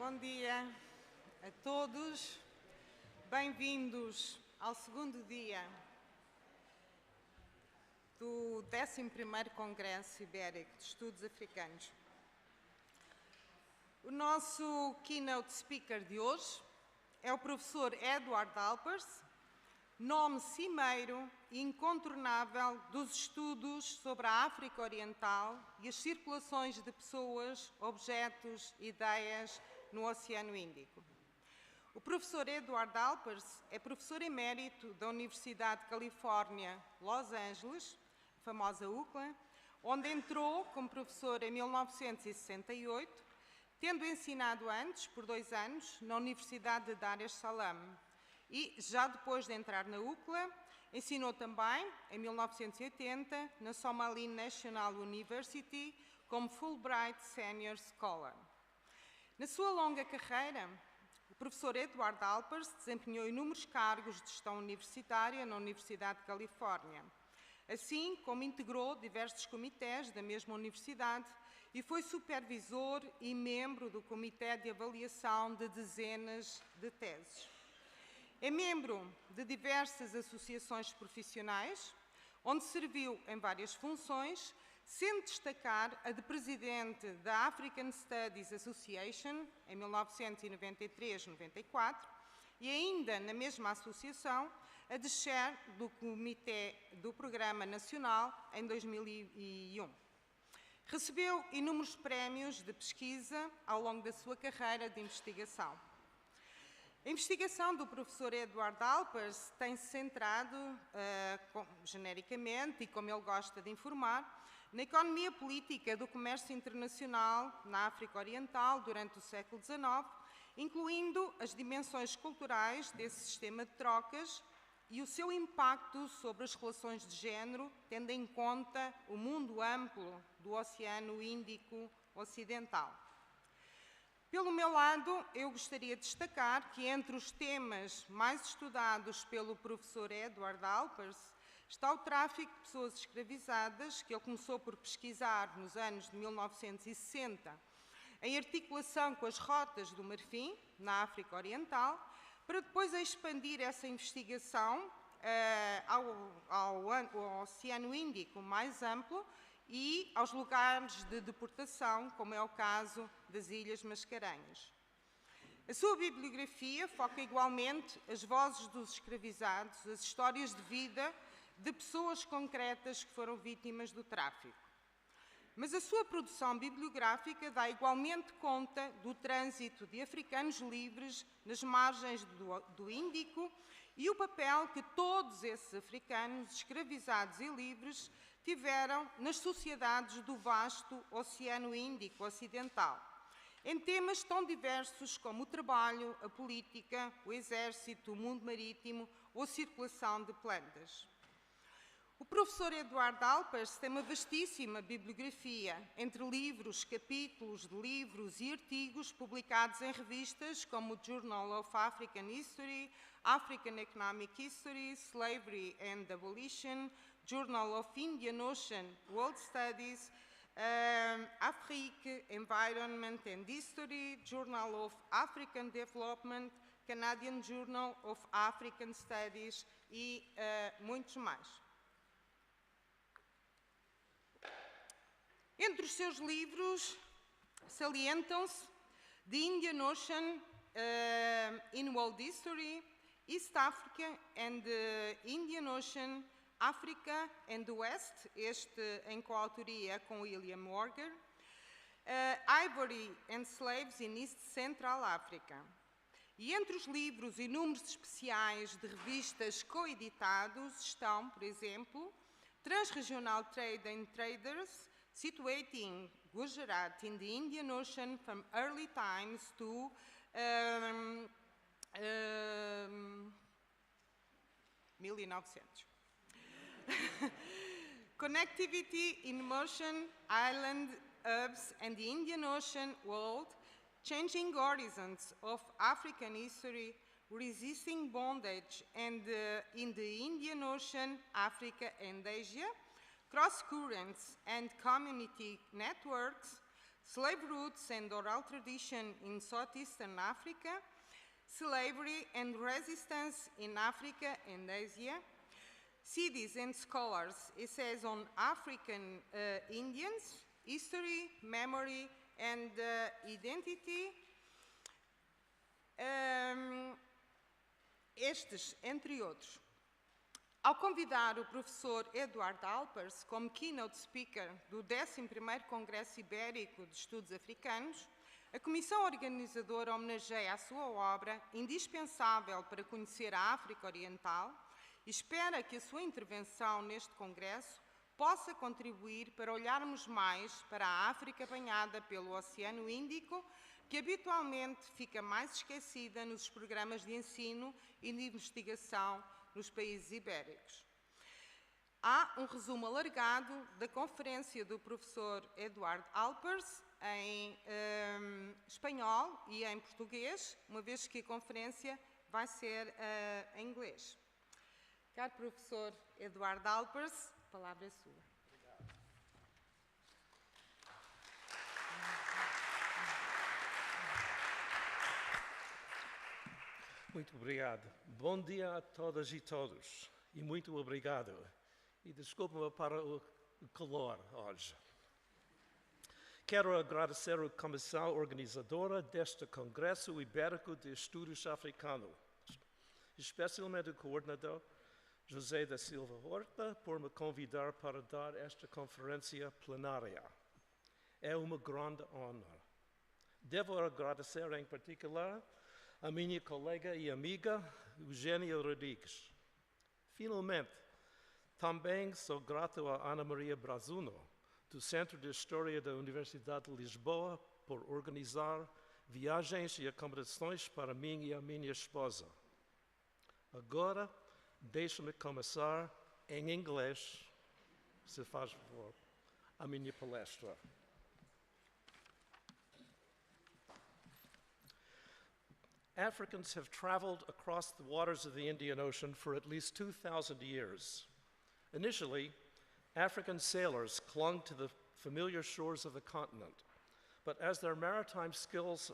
Bom dia a todos, bem-vindos ao segundo dia do 11º Congresso Ibérico de Estudos Africanos. O nosso keynote speaker de hoje é o professor Eduard Alpers, nome cimeiro e incontornável dos estudos sobre a África Oriental e as circulações de pessoas, objetos, ideias no Oceano Índico. O professor Eduard Alpers é professor emérito da Universidade de Califórnia, Los Angeles, a famosa UCCLA, onde entrou como professor em 1968, tendo ensinado antes, por 2 anos, na Universidade de Dar es Salaam. E, já depois de entrar na UCCLA, ensinou também, em 1980, na Somali National University, como Fulbright Senior Scholar. Na sua longa carreira, o professor Eduard Alpers desempenhou inúmeros cargos de gestão universitária na Universidade de Califórnia, assim como integrou diversos comitês da mesma universidade e foi supervisor e membro do Comitê de Avaliação de dezenas de teses. É membro de diversas associações profissionais, onde serviu em várias funções, sendo destacar a de presidente da African Studies Association, em 1993-94, e ainda na mesma associação, a de chair do Comitê do Programa Nacional, em 2001. Recebeu inúmeros prémios de pesquisa ao longo da sua carreira de investigação. A investigação do professor Eduard Alpers tem-se centrado, genericamente, e como ele gosta de informar, na economia política do comércio internacional na África Oriental durante o século XIX, incluindo as dimensões culturais desse sistema de trocas e o seu impacto sobre as relações de género, tendo em conta o mundo amplo do Oceano Índico Ocidental. Pelo meu lado, eu gostaria de destacar que entre os temas mais estudados pelo professor Eduard Alpers está o tráfico de pessoas escravizadas, que ele começou por pesquisar nos anos de 1960, em articulação com as rotas do Marfim, na África Oriental, para depois expandir essa investigação ao Oceano Índico mais amplo e aos lugares de deportação, como é o caso das Ilhas Mascarenhas. A sua bibliografia foca igualmente as vozes dos escravizados, as histórias de vida de pessoas concretas que foram vítimas do tráfico. Mas a sua produção bibliográfica dá igualmente conta do trânsito de africanos livres nas margens do Índico e o papel que todos esses africanos, escravizados e livres, tiveram nas sociedades do vasto Oceano Índico Ocidental, em temas tão diversos como o trabalho, a política, o exército, o mundo marítimo ou a circulação de plantas. O professor Eduard Alpers tem uma vastíssima bibliografia, entre livros, capítulos de livros e artigos publicados em revistas como o Journal of African History, African Economic History, Slavery and Abolition, Journal of Indian Ocean World Studies, Afrique, Environment and History, Journal of African Development, Canadian Journal of African Studies e muitos mais. Entre os seus livros salientam-se The Indian Ocean in World History, East Africa and the Indian Ocean, Africa and the West, este em coautoria com William Morgan, Ivory and Slaves in East Central Africa. E entre os livros e números especiais de revistas coeditados estão, por exemplo, Transregional Trade and Traders, Situating Gujarat in the Indian Ocean from Early Times to 1900. Connectivity in Motion, Island Hubs and the Indian Ocean World, Changing Horizons of African History, Resisting Bondage and in the Indian Ocean, Africa and Asia, Cross Currents and Community Networks, slave routes and oral tradition in southeastern Africa, slavery and resistance in Africa and Asia, cities and scholars, essays on African Indians, history, memory, and identity. Estes, entre outros. Ao convidar o professor Eduardo Alpers como keynote speaker do 11º Congresso Ibérico de Estudos Africanos, a comissão organizadora homenageia a sua obra, indispensável para conhecer a África Oriental, e espera que a sua intervenção neste congresso possa contribuir para olharmos mais para a África banhada pelo oceano Índico, que habitualmente fica mais esquecida nos programas de ensino e de investigação nos países ibéricos. Há um resumo alargado da conferência do professor Eduardo Alpers em espanhol e em português, uma vez que a conferência vai ser em inglês. Caro professor Eduardo Alpers, a palavra é sua. Muito obrigado. Bom dia a todas e todos. E muito obrigado. E desculpe-me para o calor hoje. Quero agradecer à comissão organizadora deste Congresso Ibérico de Estudos Africanos, especialmente o coordenador José da Silva Horta, por me convidar para dar esta conferência plenária. É uma grande honra. Devo agradecer em particular a minha colega e amiga, Eugênia Rodrigues. Finalmente, também sou grato a Ana Maria Brazuno, do Centro de História da Universidade de Lisboa, por organizar viagens e acomodações para mim e a minha esposa. Agora, deixe-me começar em inglês, se faz favor, a minha palestra. Africans have traveled across the waters of the Indian Ocean for at least 2,000 years. Initially, African sailors clung to the familiar shores of the continent, but as their maritime skills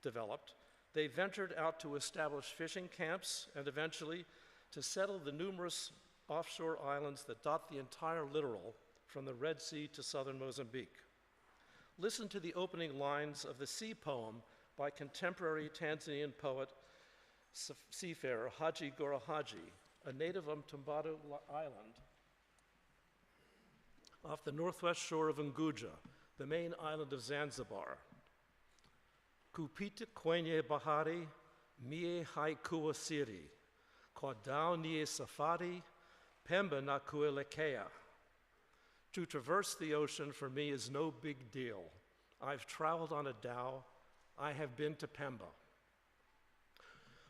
developed, they ventured out to establish fishing camps and eventually to settle the numerous offshore islands that dot the entire littoral from the Red Sea to southern Mozambique. Listen to the opening lines of the sea poem by contemporary Tanzanian poet, seafarer Haji Gora Haji, a native of Tumbatu Island, off the northwest shore of Unguja, the main island of Zanzibar. Kupita kwenye bahari, mie haikuwa siri, kwa dau nie safari, pemba na kuelekea. To traverse the ocean for me is no big deal. I've traveled on a dhow, I have been to Pemba.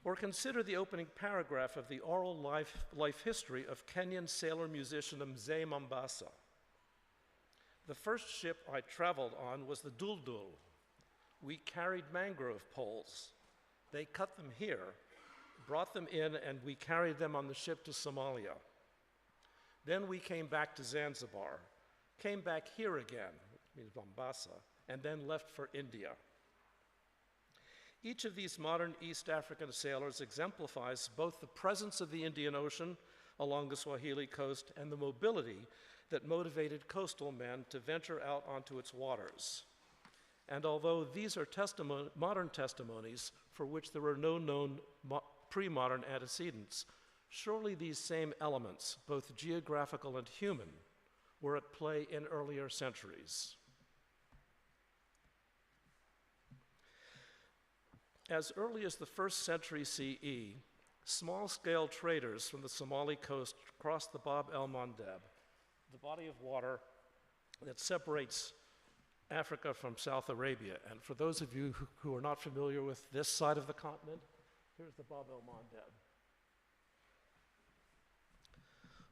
Or consider the opening paragraph of the oral life history of Kenyan sailor-musician Mzee Mombasa. The first ship I traveled on was the Duldul. We carried mangrove poles. They cut them here, brought them in, and we carried them on the ship to Somalia. Then we came back to Zanzibar, came back here again, which means Mombasa, and then left for India. Each of these modern East African sailors exemplifies both the presence of the Indian Ocean along the Swahili coast and the mobility that motivated coastal men to venture out onto its waters. And although these are modern testimonies for which there are no known pre-modern antecedents, surely these same elements, both geographical and human, were at play in earlier centuries. As early as the 1st century CE, small-scale traders from the Somali coast crossed the Bab el-Mandeb, the body of water that separates Africa from South Arabia. And for those of you who are not familiar with this side of the continent, here's the Bab el-Mandeb.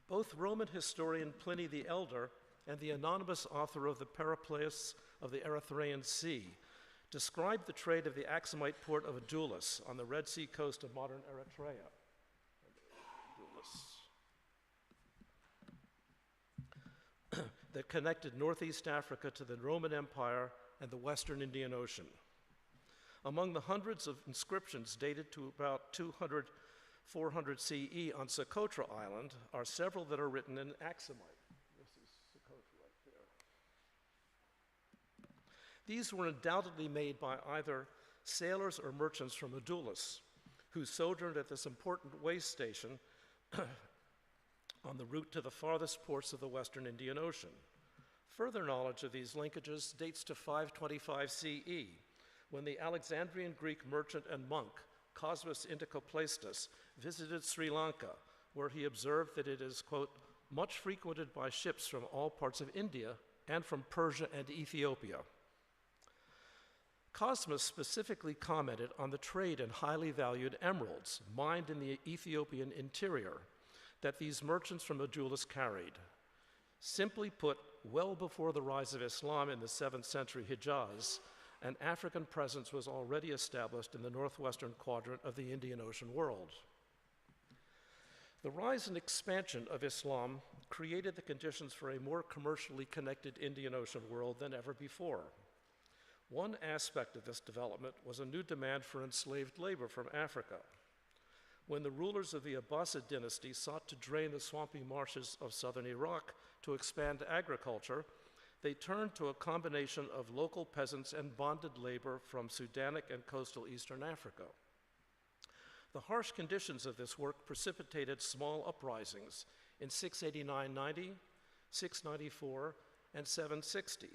Both Roman historian Pliny the Elder and the anonymous author of the Periplus of the Erythraean Sea described the trade of the Axumite port of Adulis on the Red Sea coast of modern Eritrea. That connected northeast Africa to the Roman Empire and the Western Indian Ocean. Among the hundreds of inscriptions dated to about 200, 400 CE on Socotra Island are several that are written in Aksumite. This is Socotra right there. These were undoubtedly made by either sailors or merchants from Adulis, who sojourned at this important way station on the route to the farthest ports of the Western Indian Ocean. Further knowledge of these linkages dates to 525 CE, when the Alexandrian Greek merchant and monk Cosmas Indicopleistus visited Sri Lanka, where he observed that it is, quote, much frequented by ships from all parts of India and from Persia and Ethiopia. Cosmas specifically commented on the trade in highly valued emeralds mined in the Ethiopian interior that these merchants from Adulis carried. Simply put, well before the rise of Islam in the 7th century Hijaz, an African presence was already established in the northwestern quadrant of the Indian Ocean world. The rise and expansion of Islam created the conditions for a more commercially connected Indian Ocean world than ever before. One aspect of this development was a new demand for enslaved labor from Africa. When the rulers of the Abbasid dynasty sought to drain the swampy marshes of southern Iraq to expand agriculture, they turned to a combination of local peasants and bonded labor from Sudanic and coastal eastern Africa. The harsh conditions of this work precipitated small uprisings in 689-90, 694, and 760,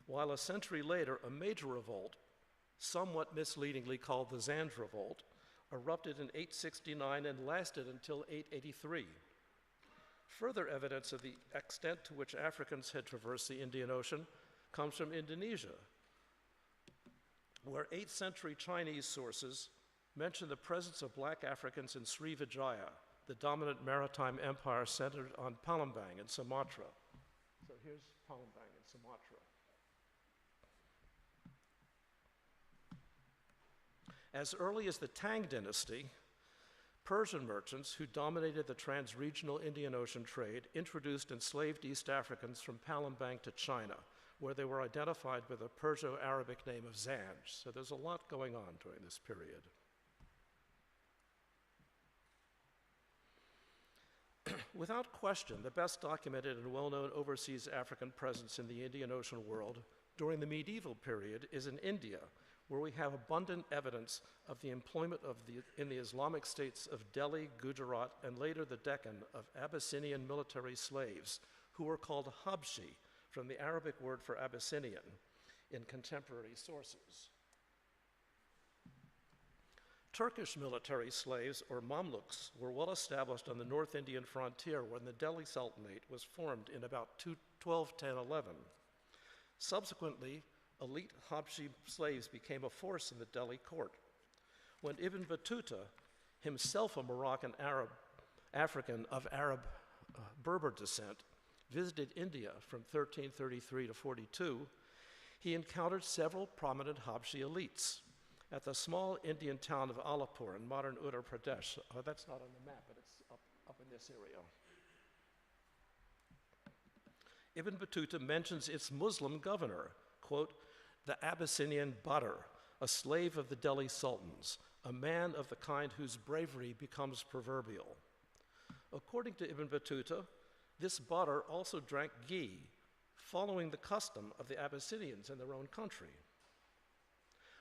while a century later a major revolt, somewhat misleadingly called the Zanj Revolt, erupted in 869 and lasted until 883. Further evidence of the extent to which Africans had traversed the Indian Ocean comes from Indonesia, where 8th century Chinese sources mention the presence of black Africans in Srivijaya, the dominant maritime empire centered on Palembang in Sumatra. So here's Palembang in Sumatra. As early as the Tang dynasty, Persian merchants who dominated the trans-regional Indian Ocean trade introduced enslaved East Africans from Palembang to China, where they were identified with the Perso-Arabic name of Zanj. So there's a lot going on during this period. Without question, the best documented and well-known overseas African presence in the Indian Ocean world during the medieval period is in India, where we have abundant evidence of the employment in the Islamic states of Delhi, Gujarat, and later the Deccan of Abyssinian military slaves, who were called Habshi, from the Arabic word for Abyssinian, in contemporary sources. Turkish military slaves, or Mamluks, were well established on the North Indian frontier when the Delhi Sultanate was formed in about 1210-11. Subsequently, elite Habshi slaves became a force in the Delhi court. When Ibn Battuta, himself a Moroccan African of Arab Berber descent, visited India from 1333 to 42, he encountered several prominent Habshi elites. At the small Indian town of Alapur in modern Uttar Pradesh, that's not on the map, but it's up in this area. Ibn Battuta mentions its Muslim governor, quote, the Abyssinian Badr, a slave of the Delhi sultans, a man of the kind whose bravery becomes proverbial. According to Ibn Battuta, this Badr also drank ghee, following the custom of the Abyssinians in their own country.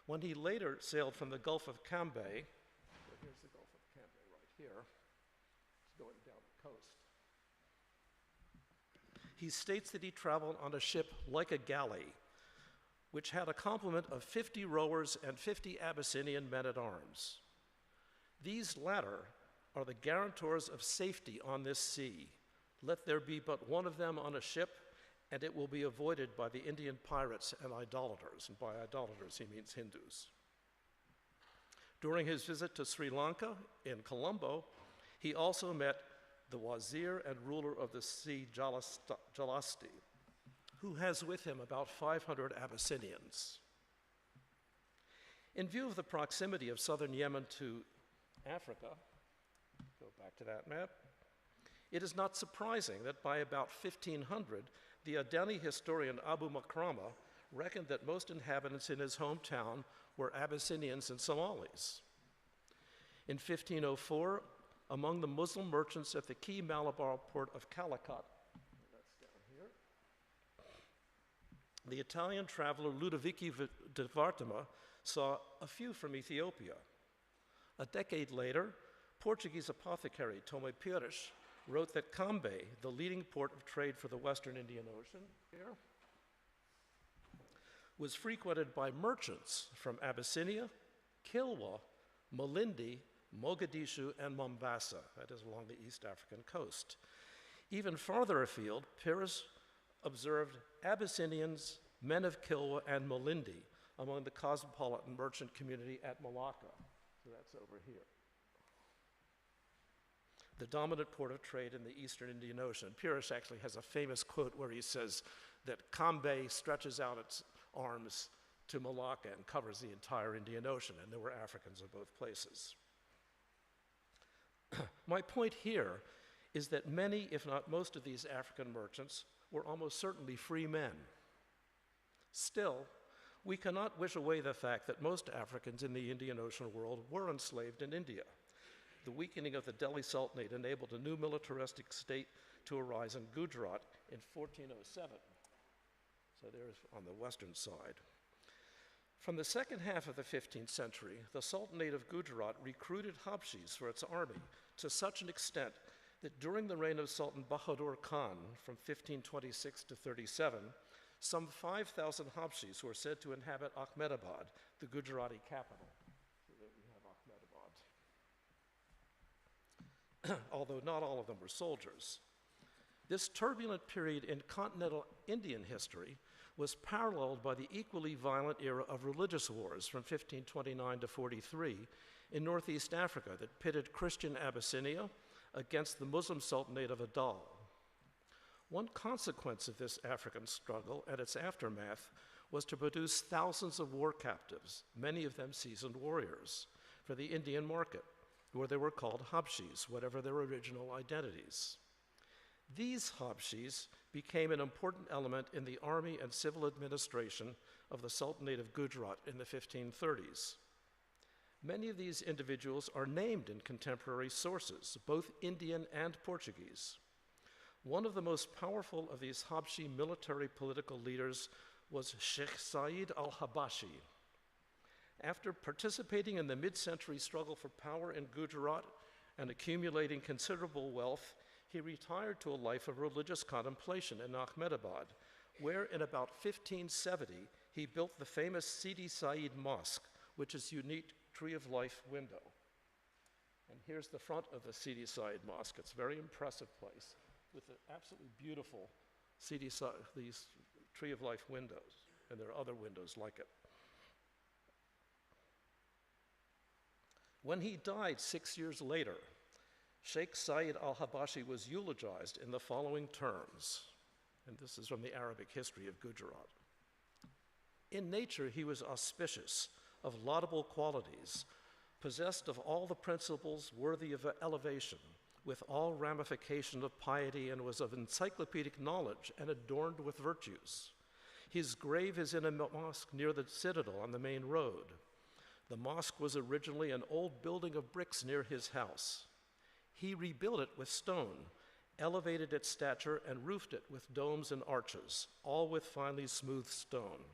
When he later sailed from the Gulf of Cambay, here's the Gulf of Cambay right here, it's going down the coast. He states that he traveled on a ship like a galley, which had a complement of 50 rowers and 50 Abyssinian men-at-arms. These latter are the guarantors of safety on this sea. Let there be but one of them on a ship, and it will be avoided by the Indian pirates and idolaters. And by idolaters, he means Hindus. During his visit to Sri Lanka in Colombo, he also met the wazir and ruler of the sea, Jalasti, who has with him about 500 Abyssinians. In view of the proximity of southern Yemen to Africa, go back to that map, it is not surprising that by about 1500, the Adani historian Abu Makrama reckoned that most inhabitants in his hometown were Abyssinians and Somalis. In 1504, among the Muslim merchants at the key Malabar port of Calicut, that's down here, the Italian traveler Ludovico de Vartema saw a few from Ethiopia. A decade later, Portuguese apothecary Tome Pires wrote that Cambay, the leading port of trade for the Western Indian Ocean, here, was frequented by merchants from Abyssinia, Kilwa, Malindi, Mogadishu, and Mombasa, that is along the East African coast. Even farther afield, Pires observed Abyssinians, men of Kilwa, and Malindi among the cosmopolitan merchant community at Malacca. So that's over here. The dominant port of trade in the Eastern Indian Ocean. Pires actually has a famous quote where he says that Cambay stretches out its arms to Malacca and covers the entire Indian Ocean, and there were Africans in both places. My point here is that many, if not most, of these African merchants were almost certainly free men. Still, we cannot wish away the fact that most Africans in the Indian Ocean world were enslaved in India. The weakening of the Delhi Sultanate enabled a new militaristic state to arise in Gujarat in 1407. So there's on the western side. From the second half of the 15th century, the Sultanate of Gujarat recruited Habshis for its army to such an extent that during the reign of Sultan Bahadur Khan from 1526 to 37, some 5,000 Habshis were said to inhabit Ahmedabad, the Gujarati capital. So there we have Ahmedabad. Although not all of them were soldiers. This turbulent period in continental Indian history was paralleled by the equally violent era of religious wars from 1529 to 43 in Northeast Africa that pitted Christian Abyssinia against the Muslim Sultanate of Adal. One consequence of this African struggle and its aftermath was to produce thousands of war captives, many of them seasoned warriors, for the Indian market, where they were called Habshis, whatever their original identities. These Habshis became an important element in the army and civil administration of the Sultanate of Gujarat in the 1530s. Many of these individuals are named in contemporary sources, both Indian and Portuguese. One of the most powerful of these Habshi military political leaders was Sheikh Said al-Habashi. After participating in the mid-century struggle for power in Gujarat and accumulating considerable wealth, he retired to a life of religious contemplation in Ahmedabad, where in about 1570 he built the famous Sidi Said Mosque, which is a unique Tree of Life window. And here's the front of the Sidi Said Mosque. It's a very impressive place with the absolutely beautiful Sidi Said, these Tree of Life windows, and there are other windows like it. When he died 6 years later, Sheikh Said al-Habashi was eulogized in the following terms, and this is from the Arabic history of Gujarat. In nature, he was auspicious, of laudable qualities, possessed of all the principles worthy of elevation, with all ramification of piety, and was of encyclopedic knowledge and adorned with virtues. His grave is in a mosque near the citadel on the main road. The mosque was originally an old building of bricks near his house. He rebuilt it with stone, elevated its stature, and roofed it with domes and arches, all with finely smoothed stone.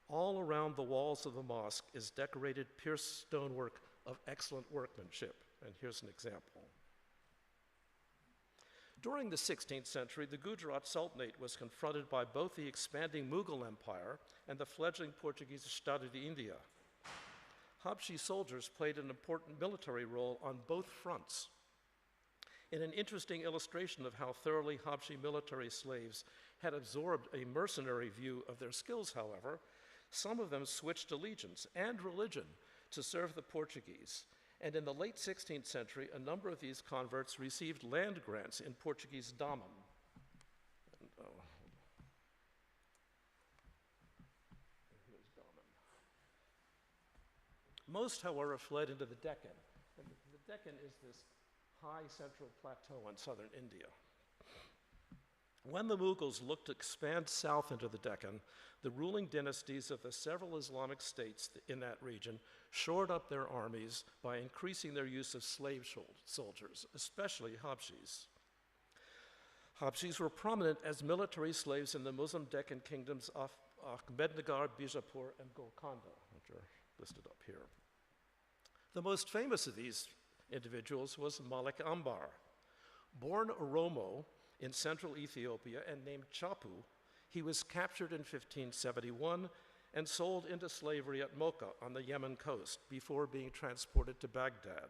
All around the walls of the mosque is decorated pierced stonework of excellent workmanship, and here's an example. During the 16th century, the Gujarat Sultanate was confronted by both the expanding Mughal Empire and the fledgling Portuguese Estado de India. Habshi soldiers played an important military role on both fronts. In an interesting illustration of how thoroughly Habshi military slaves had absorbed a mercenary view of their skills, however, some of them switched allegiance and religion to serve the Portuguese. And in the late 16th century, a number of these converts received land grants in Portuguese Daman. Here's Daman. Most, however, fled into the Deccan. And the Deccan is this high central plateau in southern India. When the Mughals looked to expand south into the Deccan, the ruling dynasties of the several Islamic states in that region shored up their armies by increasing their use of slave soldiers, especially Habshis. Habshis were prominent as military slaves in the Muslim Deccan kingdoms of Ahmednagar, Bijapur, and Golconda, which are listed up here. The most famous of these individuals was Malik Ambar. Born Oromo in central Ethiopia and named Chapu, he was captured in 1571 and sold into slavery at Mocha on the Yemen coast before being transported to Baghdad.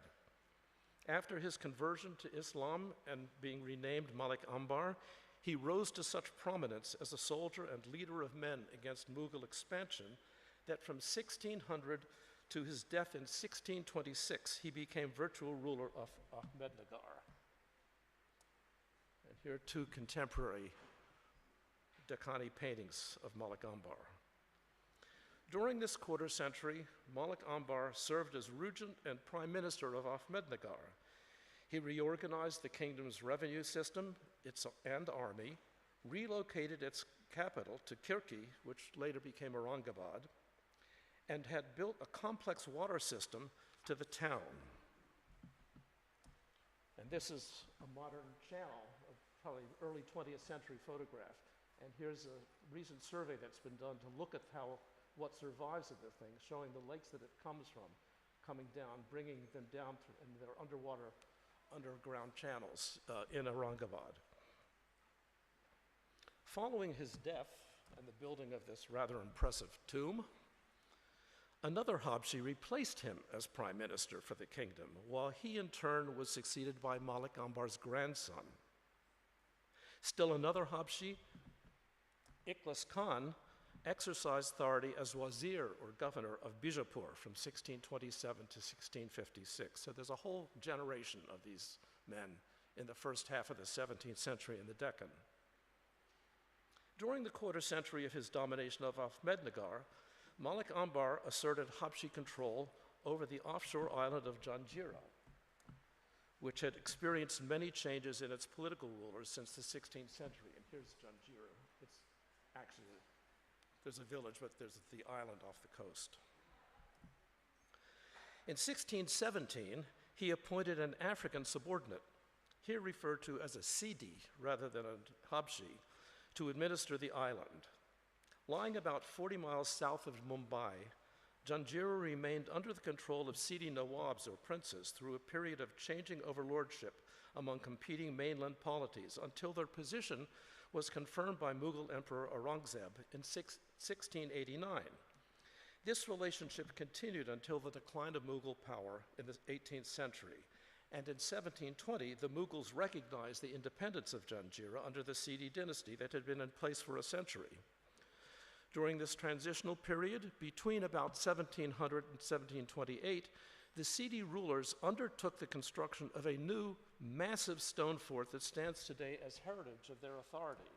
After his conversion to Islam and being renamed Malik Ambar, he rose to such prominence as a soldier and leader of men against Mughal expansion that from 1600 to his death in 1626, he became virtual ruler of Ahmednagar. And here are two contemporary Deccani paintings of Malik Ambar. During this quarter century, Malik Ambar served as regent and prime minister of Ahmednagar. He reorganized the kingdom's revenue system and army, relocated its capital to Kirki, which later became Aurangabad, and had built a complex water system to the town. And this is a modern channel, of probably early 20th century photograph. And here's a recent survey that's been done to look at what survives of the thing, showing the lakes that it comes from, coming down, bringing them down in their underground channels in Aurangabad. Following his death and the building of this rather impressive tomb, another Habshi replaced him as prime minister for the kingdom, while he in turn was succeeded by Malik Ambar's grandson. Still another Habshi, Ikhlas Khan, exercised authority as wazir or governor of Bijapur from 1627 to 1656. So there's a whole generation of these men in the first half of the 17th century in the Deccan. During the quarter century of his domination of Ahmednagar, Malik Ambar asserted Habshi control over the offshore island of Janjira, which had experienced many changes in its political rulers since the 16th century. And here's Janjira. It's actually, there's a village, but there's the island off the coast. In 1617, he appointed an African subordinate, here referred to as a Sidi rather than a Habshi, to administer the island. Lying about 40 miles south of Mumbai, Janjira remained under the control of Sidi Nawabs or princes through a period of changing overlordship among competing mainland polities until their position was confirmed by Mughal Emperor Aurangzeb in 1689. This relationship continued until the decline of Mughal power in the 18th century, and in 1720 the Mughals recognized the independence of Janjira under the Sidi dynasty that had been in place for a century. During this transitional period, between about 1700 and 1728, the Sidi rulers undertook the construction of a new, massive stone fort that stands today as heritage of their authority.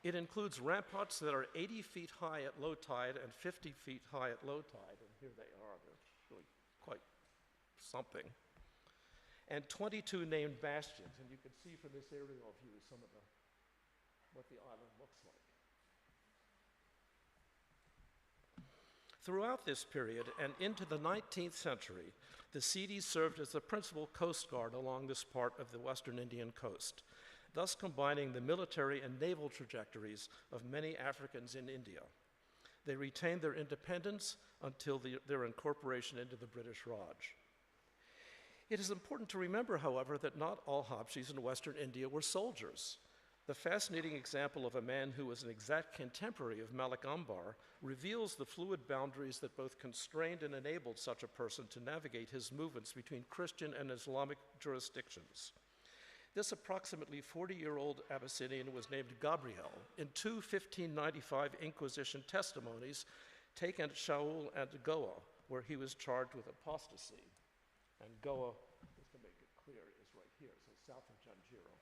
It includes ramparts that are 80 feet high at low tide and 50 feet high at low tide, and here they are. They're really quite something. And 22 named bastions, and you can see from this aerial view some of what the island looks like. Throughout this period and into the 19th century, the Sidis served as the principal coast guard along this part of the western Indian coast, thus combining the military and naval trajectories of many Africans in India. They retained their independence until their incorporation into the British Raj. It is important to remember, however, that not all Habshis in western India were soldiers. The fascinating example of a man who was an exact contemporary of Malik Ambar reveals the fluid boundaries that both constrained and enabled such a person to navigate his movements between Christian and Islamic jurisdictions. This approximately 40-year-old Abyssinian was named Gabriel in two 1595 Inquisition testimonies taken at Shaul and Goa, where he was charged with apostasy. And Goa, just to make it clear, is right here, so south of Janjira.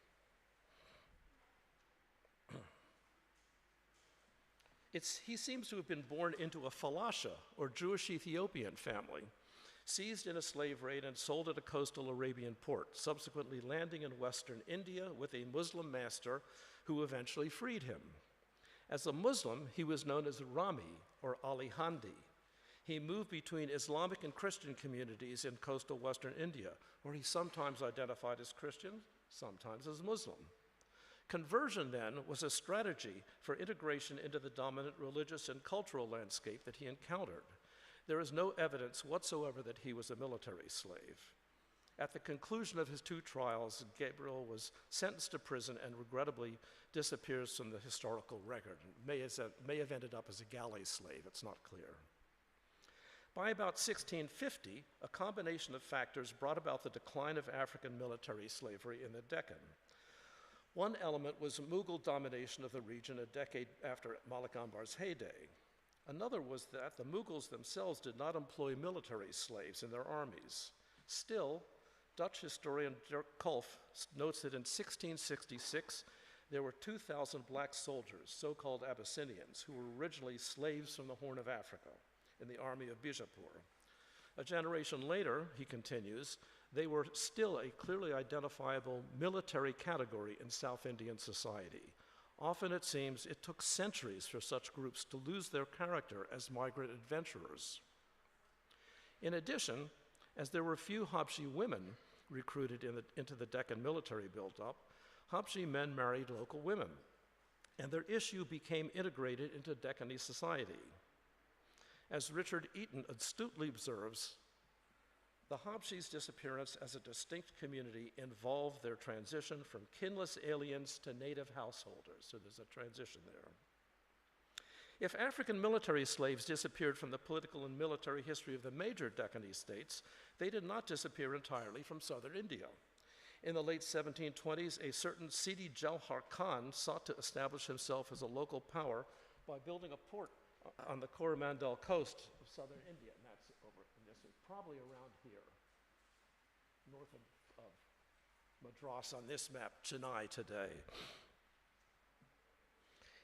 He seems to have been born into a Falasha, or Jewish Ethiopian family. seized in a slave raid and sold at a coastal Arabian port, subsequently landing in western India with a Muslim master who eventually freed him. As a Muslim, he was known as Rami, or Ali Handi. He moved between Islamic and Christian communities in coastal western India, where he sometimes identified as Christian, sometimes as Muslim. Conversion, then, was a strategy for integration into the dominant religious and cultural landscape that he encountered. There is no evidence whatsoever that he was a military slave. At the conclusion of his 2 trials, Gabriel was sentenced to prison and regrettably disappears from the historical record. May have ended up as a galley slave, it's not clear. By about 1650, a combination of factors brought about the decline of African military slavery in the Deccan. One element was Mughal domination of the region a decade after Malik Ambar's heyday. Another was that the Mughals themselves did not employ military slaves in their armies. Still, Dutch historian Dirk Kolff notes that in 1666, there were 2,000 black soldiers, so-called Abyssinians, who were originally slaves from the Horn of Africa in the army of Bijapur. A generation later, he continues, they were still a clearly identifiable military category in South Indian society. Often, it seems, it took centuries for such groups to lose their character as migrant adventurers. In addition, as there were few Habshi women recruited into the Deccan military buildup, Habshi men married local women, and their issue became integrated into Deccanese society. As Richard Eaton astutely observes, the Habshi's disappearance as a distinct community involved their transition from kinless aliens to native householders, so there's a transition there. If African military slaves disappeared from the political and military history of the major Deccanese states, they did not disappear entirely from southern India. In the late 1720s, a certain Sidi Jauhar Khan sought to establish himself as a local power by building a port on the Coromandel coast of southern India, and that's over, and this is probably around here, north of Madras on this map, Chennai today.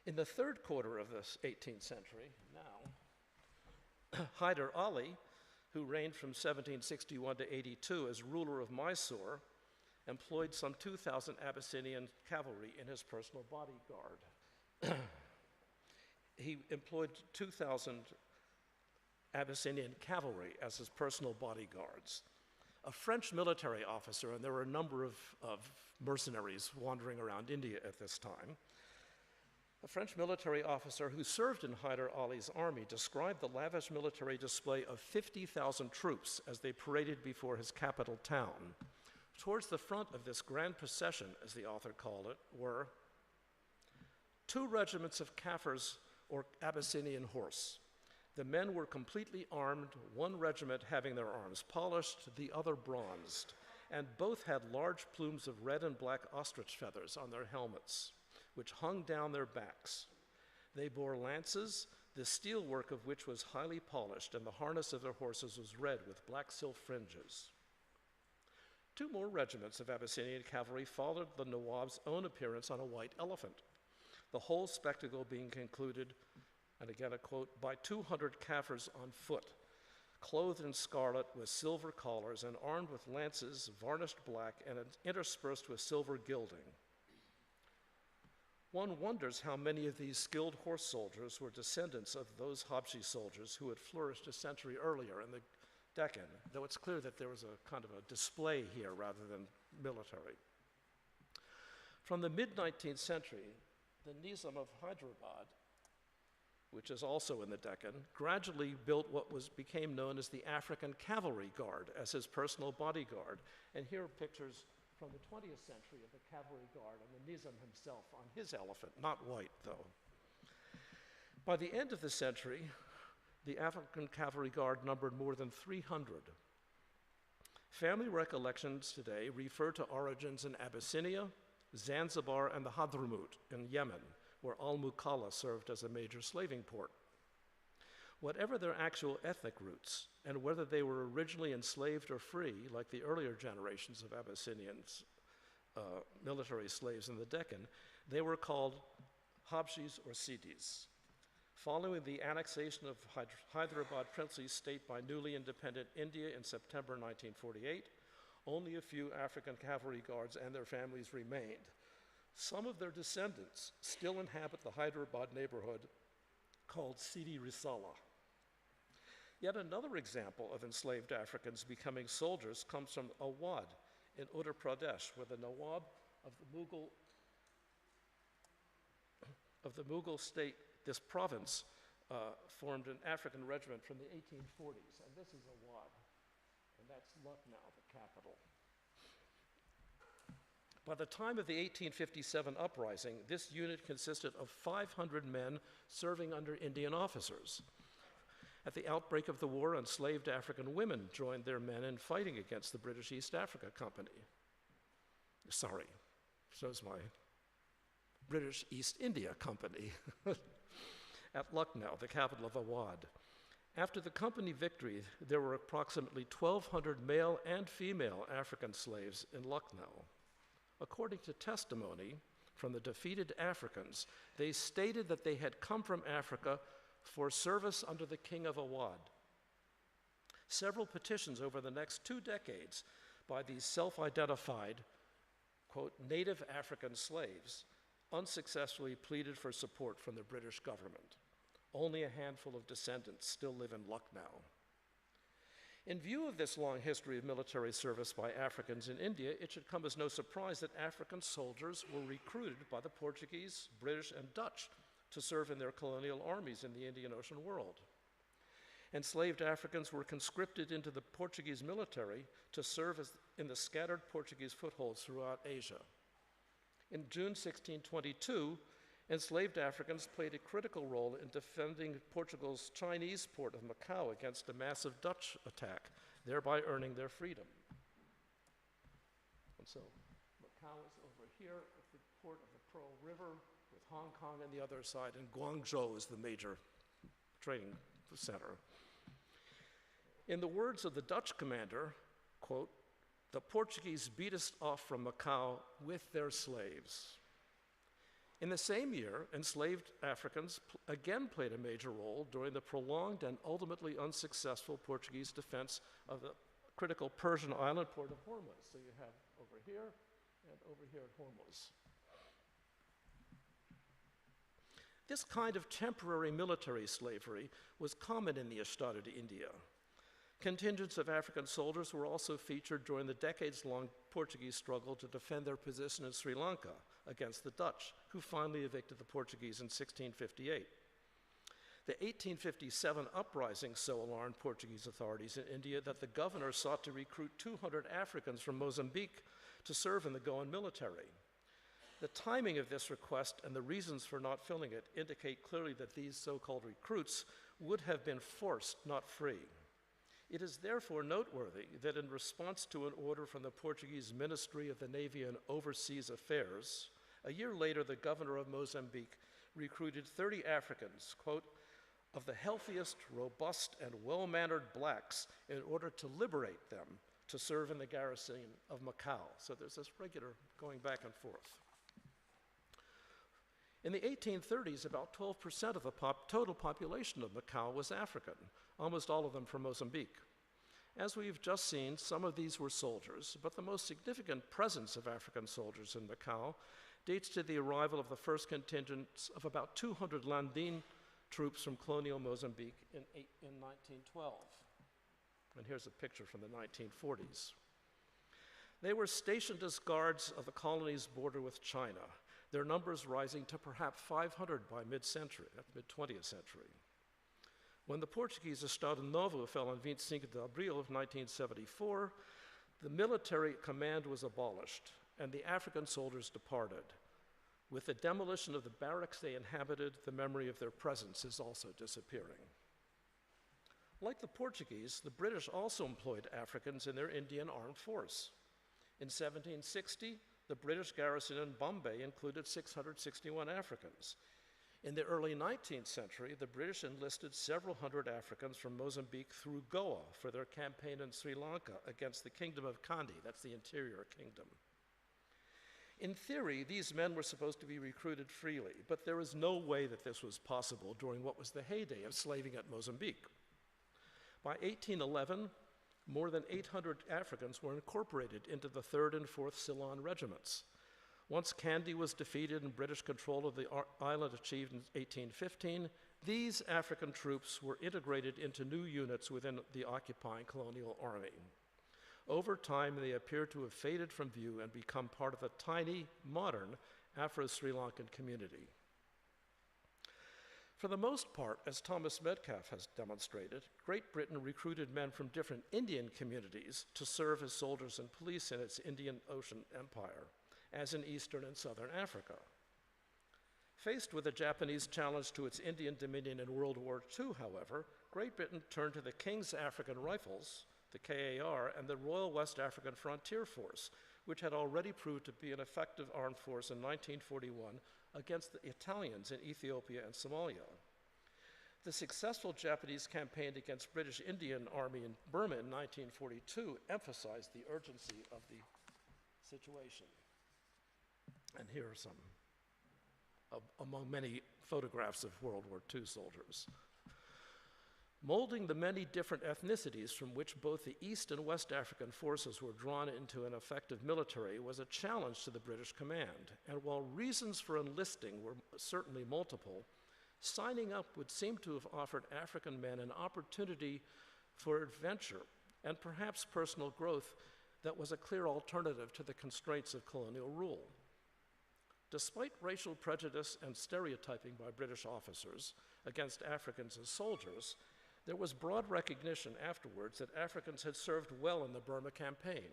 In the 3rd quarter of the 18th century, now, Hyder Ali, who reigned from 1761 to 82 as ruler of Mysore, employed some 2,000 Abyssinian cavalry in his personal bodyguard. He employed 2,000 Abyssinian cavalry as his personal bodyguards. A French military officer, and there were a number of mercenaries wandering around India at this time, a French military officer who served in Hyder Ali's army described the lavish military display of 50,000 troops as they paraded before his capital town. Towards the front of this grand procession, as the author called it, were 2 regiments of Kafirs, or Abyssinian horse. The men were completely armed, one regiment having their arms polished, the other bronzed, and both had large plumes of red and black ostrich feathers on their helmets, which hung down their backs. They bore lances, the steelwork of which was highly polished, and the harness of their horses was red with black silk fringes. 2 more regiments of Abyssinian cavalry followed the Nawab's own appearance on a white elephant, the whole spectacle being concluded, and again a quote, by 200 Kafirs on foot, clothed in scarlet with silver collars and armed with lances varnished black and interspersed with silver gilding. One wonders how many of these skilled horse soldiers were descendants of those Habshi soldiers who had flourished a century earlier in the Deccan, though it's clear that there was a kind of a display here rather than military. From the mid-19th century, the Nizam of Hyderabad, which is also in the Deccan, gradually built what became known as the African Cavalry Guard as his personal bodyguard. And here are pictures from the 20th century of the Cavalry Guard and the Nizam himself on his elephant, not white though. By the end of the century, the African Cavalry Guard numbered more than 300. Family recollections today refer to origins in Abyssinia, Zanzibar, and the Hadhramaut in Yemen, where Al-Mukalla served as a major slaving port. Whatever their actual ethnic roots, and whether they were originally enslaved or free, like the earlier generations of Abyssinians, military slaves in the Deccan, they were called Habshis or Sidis. Following the annexation of Hyderabad princely state by newly independent India in September 1948, only a few African cavalry guards and their families remained. Some of their descendants still inhabit the Hyderabad neighborhood called Sidi Risala. Yet another example of enslaved Africans becoming soldiers comes from Awadh in Uttar Pradesh, where the Nawab of the Mughal state, this province, formed an African regiment from the 1840s. And this is Awadh, and that's Lucknow, the capital. By the time of the 1857 uprising, this unit consisted of 500 men serving under Indian officers. At the outbreak of the war, enslaved African women joined their men in fighting against the British East Africa Company. Sorry, shows my British East India Company at Lucknow, the capital of Awadh. After the company victory, there were approximately 1,200 male and female African slaves in Lucknow. According to testimony from the defeated Africans, they stated that they had come from Africa for service under the king of Awadh. Several petitions over the next 2 decades by these self-identified, quote, native African slaves unsuccessfully pleaded for support from the British government. Only a handful of descendants still live in Lucknow. In view of this long history of military service by Africans in India, it should come as no surprise that African soldiers were recruited by the Portuguese, British, and Dutch to serve in their colonial armies in the Indian Ocean world. Enslaved Africans were conscripted into the Portuguese military to serve in the scattered Portuguese footholds throughout Asia. In June 1622, enslaved Africans played a critical role in defending Portugal's Chinese port of Macau against a massive Dutch attack, thereby earning their freedom. And so Macau is over here at the port of the Pearl River, with Hong Kong on the other side, and Guangzhou is the major trading center. In the words of the Dutch commander, quote, "The Portuguese beat us off from Macau with their slaves." In the same year, enslaved Africans again played a major role during the prolonged and ultimately unsuccessful Portuguese defense of the critical Persian island port of Hormuz. So you have over here and over here at Hormuz. This kind of temporary military slavery was common in the Histoire d'India. Contingents of African soldiers were also featured during the decades-long Portuguese struggle to defend their position in Sri Lanka against the Dutch, who finally evicted the Portuguese in 1658. The 1857 uprising so alarmed Portuguese authorities in India that the governor sought to recruit 200 Africans from Mozambique to serve in the Goan military. The timing of this request and the reasons for not filling it indicate clearly that these so-called recruits would have been forced, not free. It is therefore noteworthy that in response to an order from the Portuguese Ministry of the Navy and Overseas Affairs, a year later the governor of Mozambique recruited 30 Africans, quote, "of the healthiest, robust, and well-mannered blacks in order to liberate them to serve in the garrison of Macau." So there's this regular going back and forth. In the 1830s, about 12% of the total population of Macau was African, almost all of them from Mozambique. As we've just seen, some of these were soldiers, but the most significant presence of African soldiers in Macau dates to the arrival of the first contingents of about 200 Landine troops from colonial Mozambique in 1912. And here's a picture from the 1940s. They were stationed as guards of the colony's border with China, their numbers rising to perhaps 500 by mid-century, mid-20th century. When the Portuguese Estado Novo fell on 25 de Abril of 1974, the military command was abolished and the African soldiers departed. With the demolition of the barracks they inhabited, the memory of their presence is also disappearing. Like the Portuguese, the British also employed Africans in their Indian armed force. In 1760, the British garrison in Bombay included 661 Africans. In the early 19th century, the British enlisted several hundred Africans from Mozambique through Goa for their campaign in Sri Lanka against the Kingdom of Kandy, that's the interior kingdom. In theory, these men were supposed to be recruited freely, but there is no way that this was possible during what was the heyday of slaving at Mozambique. By 1811, more than 800 Africans were incorporated into the 3rd and 4th Ceylon regiments. Once Kandy was defeated and British control of the island achieved in 1815, these African troops were integrated into new units within the occupying colonial army. Over time, they appear to have faded from view and become part of the tiny, modern Afro-Sri Lankan community. For the most part, as Thomas Metcalfe has demonstrated, Great Britain recruited men from different Indian communities to serve as soldiers and police in its Indian Ocean Empire, as in Eastern and Southern Africa. Faced with a Japanese challenge to its Indian dominion in World War II, however, Great Britain turned to the King's African Rifles, the KAR, and the Royal West African Frontier Force, which had already proved to be an effective armed force in 1941 against the Italians in Ethiopia and Somalia. The successful Japanese campaign against British Indian Army in Burma in 1942 emphasized the urgency of the situation. And here are some among many photographs of World War II soldiers. Molding the many different ethnicities from which both the East and West African forces were drawn into an effective military was a challenge to the British command. And while reasons for enlisting were certainly multiple, signing up would seem to have offered African men an opportunity for adventure and perhaps personal growth that was a clear alternative to the constraints of colonial rule. Despite racial prejudice and stereotyping by British officers against Africans as soldiers, there was broad recognition afterwards that Africans had served well in the Burma campaign.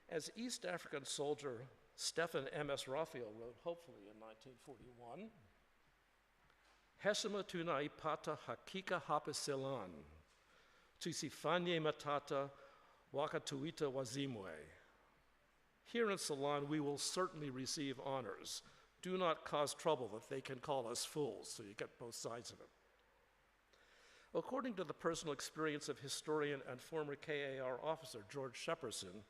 As East African soldier Stephen M.S. Raphael wrote hopefully in 1941, Heshima tunai pata hakika hapa Ceylon, tusifanye matata wakatuita wazimwe. Here in Ceylon, we will certainly receive honors. Do not cause trouble that they can call us fools, so you get both sides of it. According to the personal experience of historian and former KAR officer George Shepperson,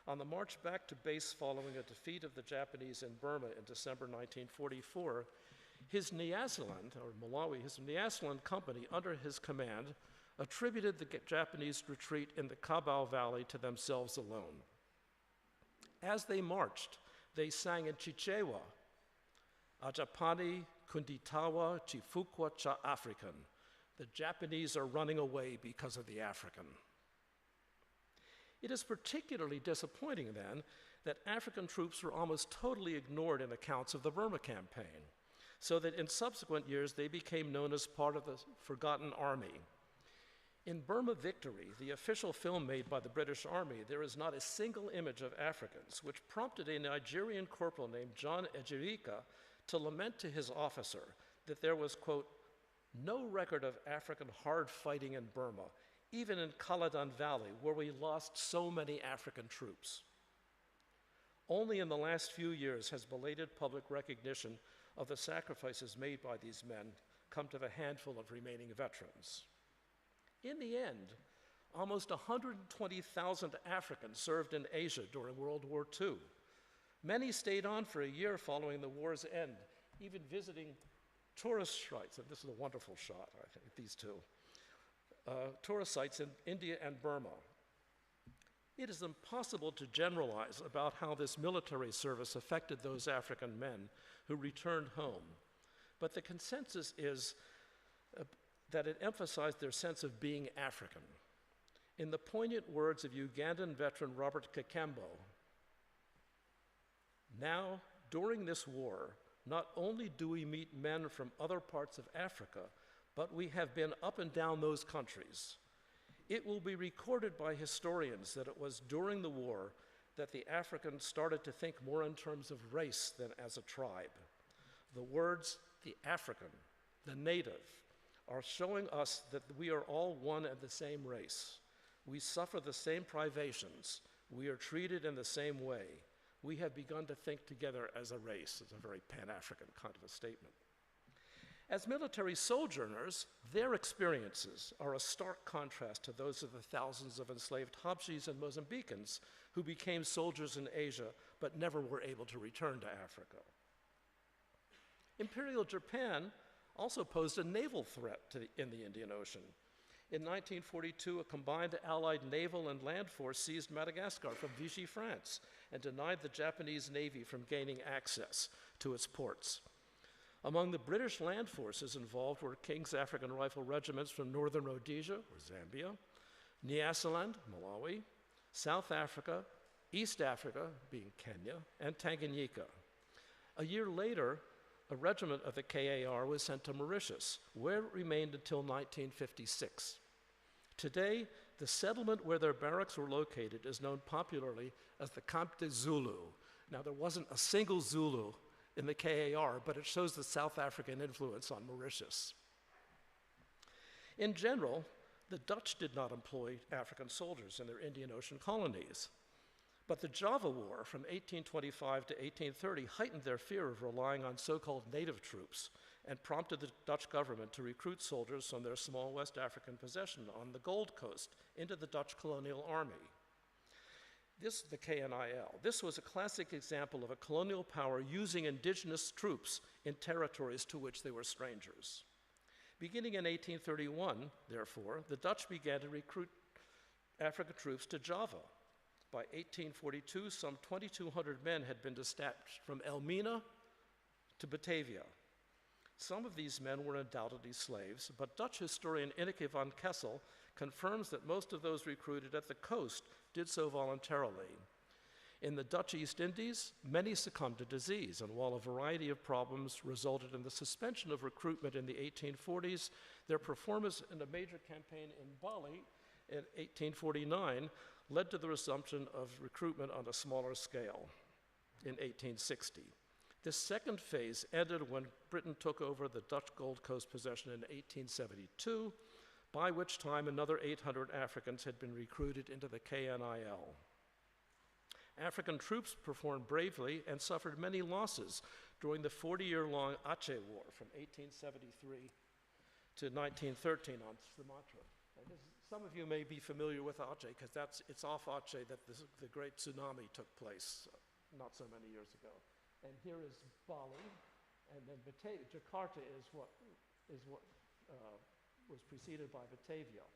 on the march back to base following a defeat of the Japanese in Burma in December 1944, his Nyasaland, or Malawi, his Nyasaland company under his command attributed the Japanese retreat in the Kabao Valley to themselves alone. As they marched, they sang in Chichewa, Ajapani kunditawa chifukwa cha African. The Japanese are running away because of the African. It is particularly disappointing, then, that African troops were almost totally ignored in accounts of the Burma campaign, so that in subsequent years they became known as part of the Forgotten Army. In Burma Victory, the official film made by the British Army, there is not a single image of Africans, which prompted a Nigerian corporal named John Ejirika to lament to his officer that there was, quote, no record of African hard fighting in Burma, even in Caledon Valley, where we lost so many African troops. Only in the last few years has belated public recognition of the sacrifices made by these men come to the handful of remaining veterans. In the end, almost 120,000 Africans served in Asia during World War II. Many stayed on for a year following the war's end, even visiting tourist sites, and this is a wonderful shot, I think, these two, tourist sites in India and Burma. It is impossible to generalize about how this military service affected those African men who returned home, but the consensus is that it emphasized their sense of being African. In the poignant words of Ugandan veteran Robert Kakembo, now, during this war, not only do we meet men from other parts of Africa, but we have been up and down those countries. It will be recorded by historians that it was during the war that the Africans started to think more in terms of race than as a tribe. The words, the African, the native, are showing us that we are all one and the same race. We suffer the same privations. We are treated in the same way. We have begun to think together as a race. It's a very Pan-African kind of a statement. As military sojourners, their experiences are a stark contrast to those of the thousands of enslaved Habshis and Mozambicans who became soldiers in Asia but never were able to return to Africa. Imperial Japan also posed a naval threat in the Indian Ocean. In 1942, a combined Allied naval and land force seized Madagascar from Vichy France and denied the Japanese Navy from gaining access to its ports. Among the British land forces involved were King's African Rifle regiments from northern Rhodesia, or Zambia, Nyasaland, Malawi, South Africa, East Africa, being Kenya, and Tanganyika. A year later, a regiment of the KAR was sent to Mauritius, where it remained until 1956. Today, the settlement where their barracks were located is known popularly as the Camp de Zulu. Now, there wasn't a single Zulu in the KAR, but it shows the South African influence on Mauritius. In general, the Dutch did not employ African soldiers in their Indian Ocean colonies. But the Java War from 1825 to 1830 heightened their fear of relying on so-called native troops and prompted the Dutch government to recruit soldiers from their small West African possession on the Gold Coast into the Dutch colonial army. The KNIL. This was a classic example of a colonial power using indigenous troops in territories to which they were strangers. Beginning in 1831, therefore, the Dutch began to recruit African troops to Java. By 1842, some 2,200 men had been dispatched from Elmina to Batavia. Some of these men were undoubtedly slaves, but Dutch historian Índico van Kessel confirms that most of those recruited at the coast did so voluntarily. In the Dutch East Indies, many succumbed to disease, and while a variety of problems resulted in the suspension of recruitment in the 1840s, their performance in a major campaign in Bali in 1849 led to the resumption of recruitment on a smaller scale in 1860. This second phase ended when Britain took over the Dutch Gold Coast possession in 1872, by which time another 800 Africans had been recruited into the KNIL. African troops performed bravely and suffered many losses during the 40-year-long Aceh War from 1873 to 1913 on Sumatra. Some of you may be familiar with Aceh because it's off Aceh that the great tsunami took place not so many years ago. And here is Bali, and then Jakarta is what was preceded by Batavia.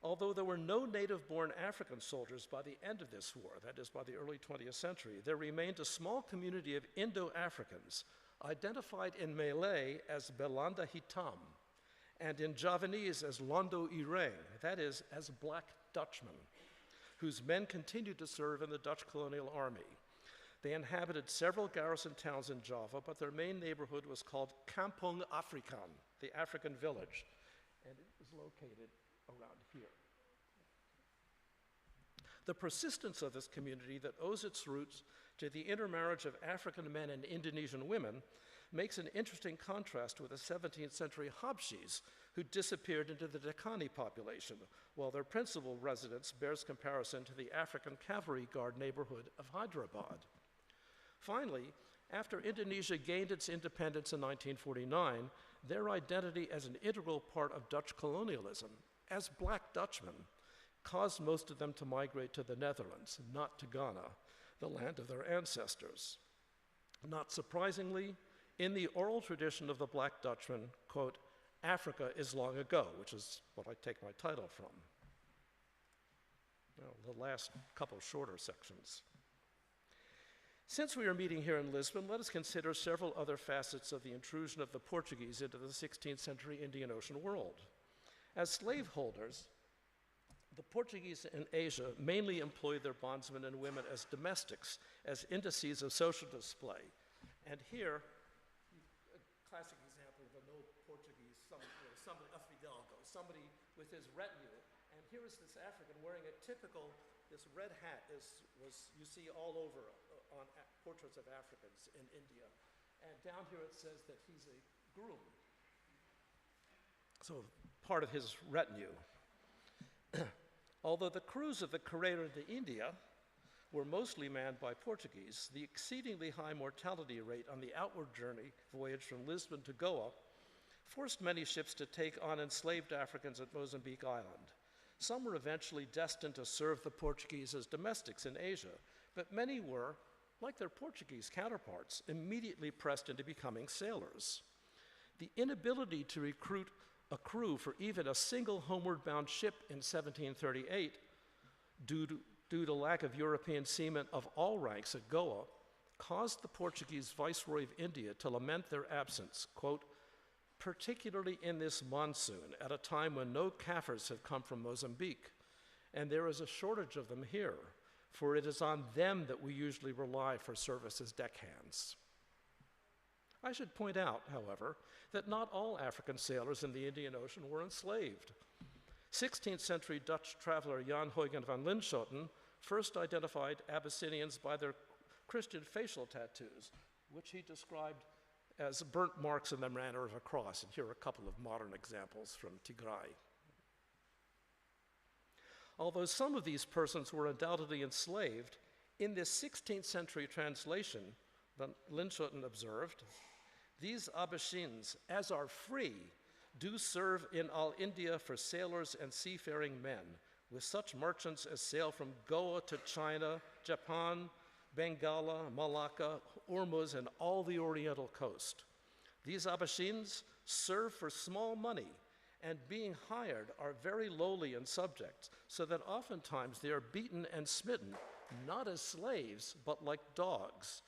Although there were no native-born African soldiers by the end of this war, that is by the early 20th century, there remained a small community of Indo-Africans identified in Malay as Belanda Hitam and in Javanese as Londo Ireng, that is, as Black Dutchmen, whose men continued to serve in the Dutch colonial army. They inhabited several garrison towns in Java, but their main neighborhood was called Kampung Afrikaan, the African village, and it was located around here. The persistence of this community that owes its roots to the intermarriage of African men and Indonesian women makes an interesting contrast with the 17th century Habshis who disappeared into the Deccani population, while their principal residence bears comparison to the African Cavalry Guard neighborhood of Hyderabad. Finally, after Indonesia gained its independence in 1949, their identity as an integral part of Dutch colonialism, as Black Dutchmen, caused most of them to migrate to the Netherlands, not to Ghana, the land of their ancestors. Not surprisingly, in the oral tradition of the Black Dutchman, quote, Africa is long ago, which is what I take my title from. Now, the last couple shorter sections. Since we are meeting here in Lisbon, let us consider several other facets of the intrusion of the Portuguese into the 16th century Indian Ocean world. As slaveholders, the Portuguese in Asia mainly employed their bondsmen and women as domestics, as indices of social display. And here, a classic example of an old Portuguese, somebody, a fidalgo, somebody with his retinue. And here is this African wearing this red hat you see all over on portraits of Africans in India. And down here it says that he's a groom. So part of his retinue. Although the crews of the Carrera de India were mostly manned by Portuguese, the exceedingly high mortality rate on the outward journey voyage from Lisbon to Goa forced many ships to take on enslaved Africans at Mozambique Island. Some were eventually destined to serve the Portuguese as domestics in Asia, but many were, like their Portuguese counterparts, immediately pressed into becoming sailors. The inability to recruit a crew for even a single homeward-bound ship in 1738, due to lack of European seamen of all ranks at Goa, caused the Portuguese Viceroy of India to lament their absence, quote, particularly in this monsoon, at a time when no Kaffirs have come from Mozambique, and there is a shortage of them here, for it is on them that we usually rely for service as deckhands. I should point out, however, that not all African sailors in the Indian Ocean were enslaved. 16th century Dutch traveler Jan Huygens van Linschoten first identified Abyssinians by their Christian facial tattoos, which he described as burnt marks in the manner of a cross. And here are a couple of modern examples from Tigray. Although some of these persons were undoubtedly enslaved, in this 16th century translation, Van Linschoten observed, these Abyssinians, as are free, do serve in all India for sailors and seafaring men, with such merchants as sail from Goa to China, Japan, Bengala, Malacca, Ormuz, and all the oriental coast. These Abyssinians serve for small money, and being hired are very lowly in subjects, so that oftentimes they are beaten and smitten, not as slaves, but like dogs.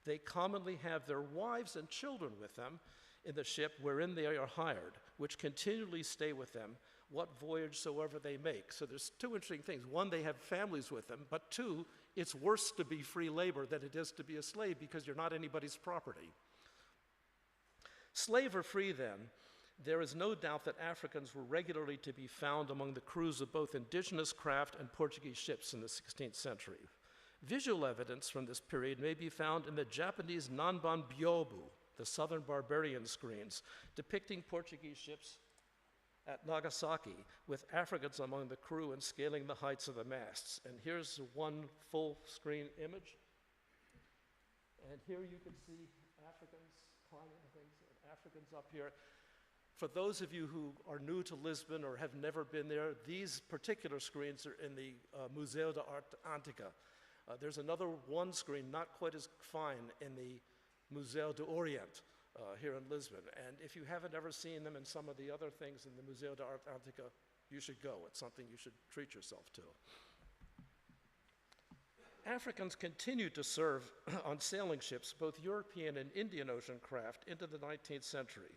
They commonly have their wives and children with them in the ship wherein they are hired, which continually stay with them, what voyage soever they make. So there's two interesting things. One, they have families with them, but two, it's worse to be free labor than it is to be a slave because you're not anybody's property. Slave or free, then, there is no doubt that Africans were regularly to be found among the crews of both indigenous craft and Portuguese ships in the 16th century. Visual evidence from this period may be found in the Japanese Nanban Byobu, the southern barbarian screens, depicting Portuguese ships at Nagasaki with Africans among the crew and scaling the heights of the masts. And here's one full screen image. And here you can see Africans climbing things, and Africans up here. For those of you who are new to Lisbon or have never been there, these particular screens are in the Museu de Arte Antiga. There's another one screen, not quite as fine, in the Museu do Orient here in Lisbon. And if you haven't ever seen them in some of the other things in the Museu de Arte Antiga, you should go. It's something you should treat yourself to. Africans continued to serve on sailing ships, both European and Indian Ocean craft, into the 19th century.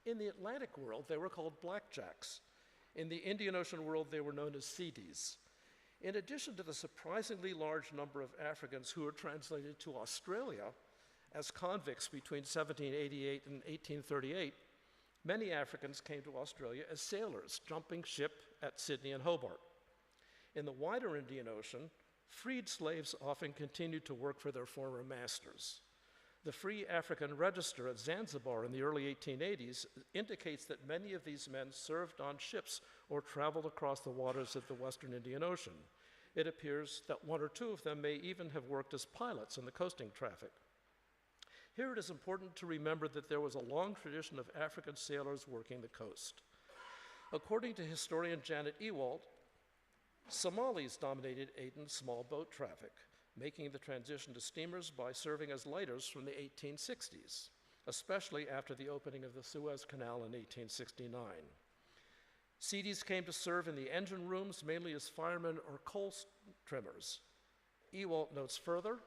In the Atlantic world, they were called blackjacks. In the Indian Ocean world, they were known as seedies. In addition to the surprisingly large number of Africans who were translated to Australia as convicts between 1788 and 1838, many Africans came to Australia as sailors, jumping ship at Sydney and Hobart. In the wider Indian Ocean, freed slaves often continued to work for their former masters. The Free African Register at Zanzibar in the early 1880s indicates that many of these men served on ships or traveled across the waters of the Western Indian Ocean. It appears that one or two of them may even have worked as pilots in the coasting traffic. Here it is important to remember that there was a long tradition of African sailors working the coast. According to historian Janet Ewald, Somalis dominated Aden's small boat traffic, making the transition to steamers by serving as lighters from the 1860s, especially after the opening of the Suez Canal in 1869. Seedies came to serve in the engine rooms, mainly as firemen or coal trimmers. Ewald notes further,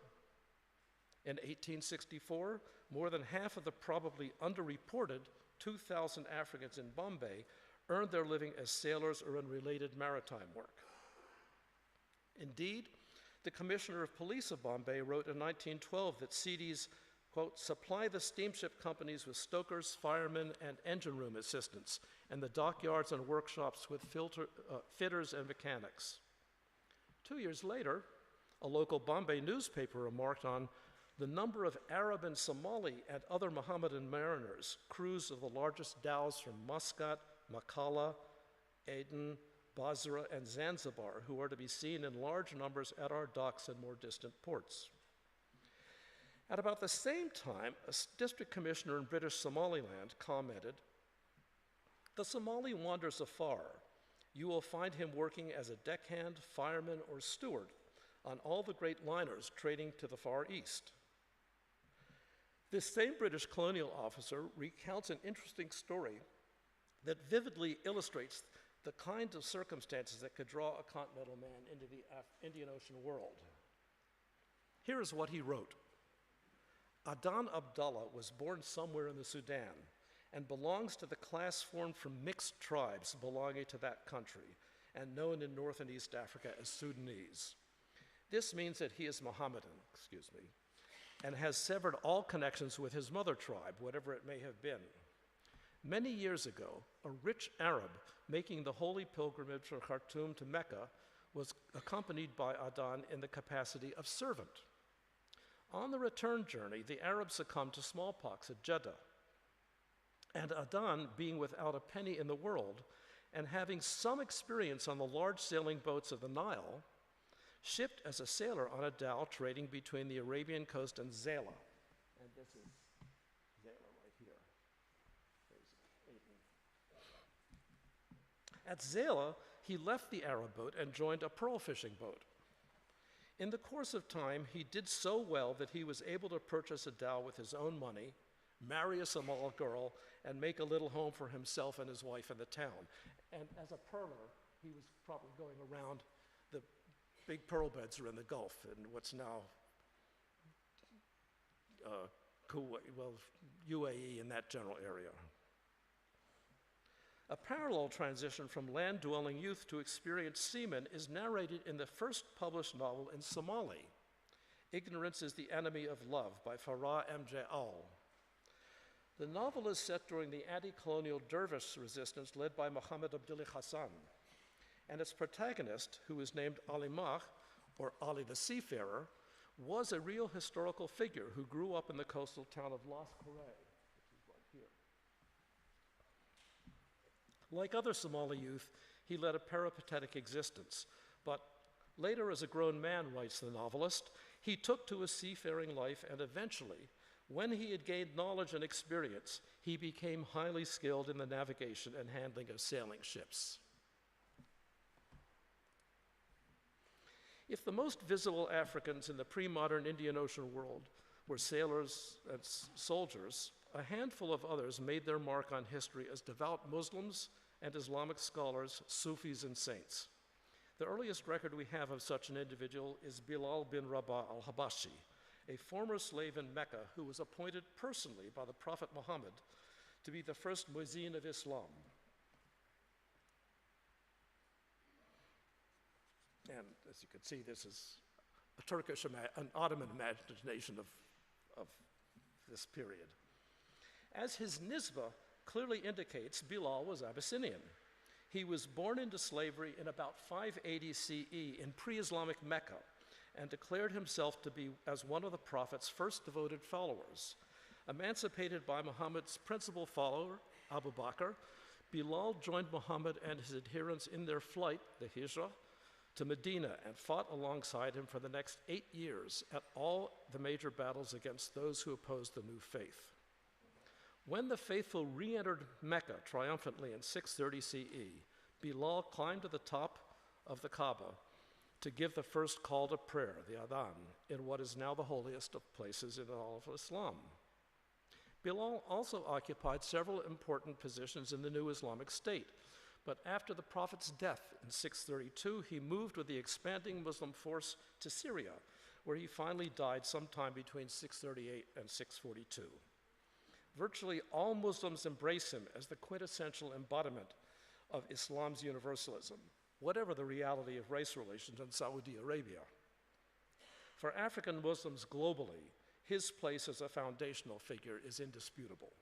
in 1864, more than half of the probably underreported 2,000 Africans in Bombay earned their living as sailors or in related maritime work. Indeed, the Commissioner of Police of Bombay wrote in 1912 that seedies, quote, supply the steamship companies with stokers, firemen, and engine room assistants, and the dockyards and workshops with fitters and mechanics. 2 years later, a local Bombay newspaper remarked on the number of Arab and Somali and other Mohammedan mariners, crews of the largest dhows from Muscat, Makalla, Aden, Basra, and Zanzibar, who are to be seen in large numbers at our docks and more distant ports. At about the same time, a district commissioner in British Somaliland commented, "The Somali wanders afar. You will find him working as a deckhand, fireman, or steward on all the great liners trading to the Far East." This same British colonial officer recounts an interesting story that vividly illustrates the kinds of circumstances that could draw a continental man into the Indian Ocean world. Here is what he wrote. Adan Abdallah was born somewhere in the Sudan and belongs to the class formed from mixed tribes belonging to that country and known in North and East Africa as Sudanese. This means that he is Mohammedan, and has severed all connections with his mother tribe, whatever it may have been. Many years ago, a rich Arab making the holy pilgrimage from Khartoum to Mecca was accompanied by Adan in the capacity of servant. On the return journey, the Arab succumbed to smallpox at Jeddah. And Adan, being without a penny in the world, and having some experience on the large sailing boats of the Nile, shipped as a sailor on a dhow trading between the Arabian coast and Zala. And this is Zala right here. At Zala, he left the Arab boat and joined a pearl fishing boat. In the course of time, he did so well that he was able to purchase a dhow with his own money, marry a Somali girl, and make a little home for himself and his wife in the town. And as a pearler, he was probably going around the big pearl beds are in the Gulf in what's now Kuwait, well, UAE in that general area. A parallel transition from land-dwelling youth to experienced seamen is narrated in the first published novel in Somali, Ignorance is the Enemy of Love by Farah M.J. Al. The novel is set during the anti-colonial dervish resistance led by Muhammad Abdullah Hassan, and its protagonist, who is named Ali Mah, or Ali the Seafarer, was a real historical figure who grew up in the coastal town of Las Corée, which is right here. Like other Somali youth, he led a peripatetic existence, but later as a grown man, writes the novelist, he took to a seafaring life and eventually, when he had gained knowledge and experience, he became highly skilled in the navigation and handling of sailing ships. If the most visible Africans in the pre-modern Indian Ocean world were sailors and soldiers, a handful of others made their mark on history as devout Muslims and Islamic scholars, Sufis, and saints. The earliest record we have of such an individual is Bilal bin Rabah al-Habashi, a former slave in Mecca who was appointed personally by the Prophet Muhammad to be the first muezzin of Islam. And as you can see, this is a Turkish, an Ottoman imagination of this period. As his nisbah clearly indicates, Bilal was Abyssinian. He was born into slavery in about 580 CE in pre-Islamic Mecca and declared himself to be as one of the Prophet's first devoted followers. Emancipated by Muhammad's principal follower, Abu Bakr, Bilal joined Muhammad and his adherents in their flight, the Hijrah, to Medina and fought alongside him for the next 8 years at all the major battles against those who opposed the new faith. When the faithful re-entered Mecca triumphantly in 630 CE, Bilal climbed to the top of the Kaaba to give the first call to prayer, the Adhan, in what is now the holiest of places in all of Islam. Bilal also occupied several important positions in the new Islamic State, but after the Prophet's death in 632, he moved with the expanding Muslim force to Syria, where he finally died sometime between 638 and 642. Virtually all Muslims embrace him as the quintessential embodiment of Islam's universalism, whatever the reality of race relations in Saudi Arabia. For African Muslims globally, his place as a foundational figure is indisputable.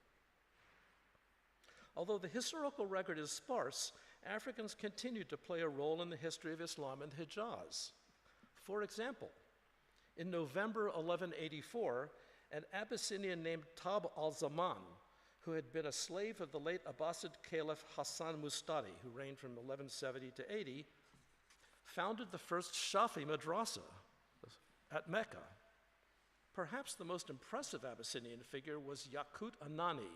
Although the historical record is sparse, Africans continued to play a role in the history of Islam in the Hijaz. For example, in November 1184, an Abyssinian named Tab al-Zaman who had been a slave of the late Abbasid Caliph Hassan Mustadi, who reigned from 1170 to 80, founded the first Shafi madrasa at Mecca. Perhaps the most impressive Abyssinian figure was Yaqut Anani,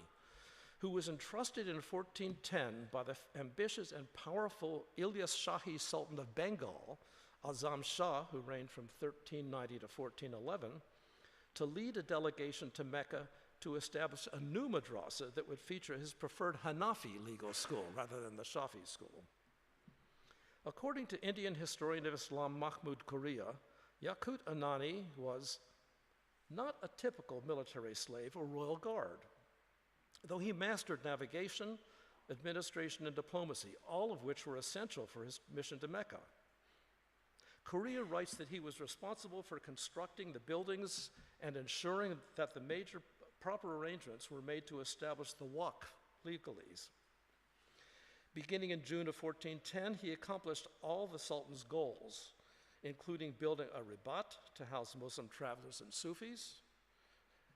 who was entrusted in 1410 by the ambitious and powerful Ilyas Shahi Sultan of Bengal, Azam Shah, who reigned from 1390 to 1411, to lead a delegation to Mecca to establish a new madrasa that would feature his preferred Hanafi legal school rather than the Shafi school. According to Indian historian of Islam Mahmud Korea, Yaqut Anani was not a typical military slave or royal guard, though he mastered navigation, administration, and diplomacy, all of which were essential for his mission to Mecca. Korea writes that he was responsible for constructing the buildings and ensuring that the major proper arrangements were made to establish the Waqf legalese. Beginning in June of 1410, he accomplished all the Sultan's goals, including building a ribat to house Muslim travelers and Sufis.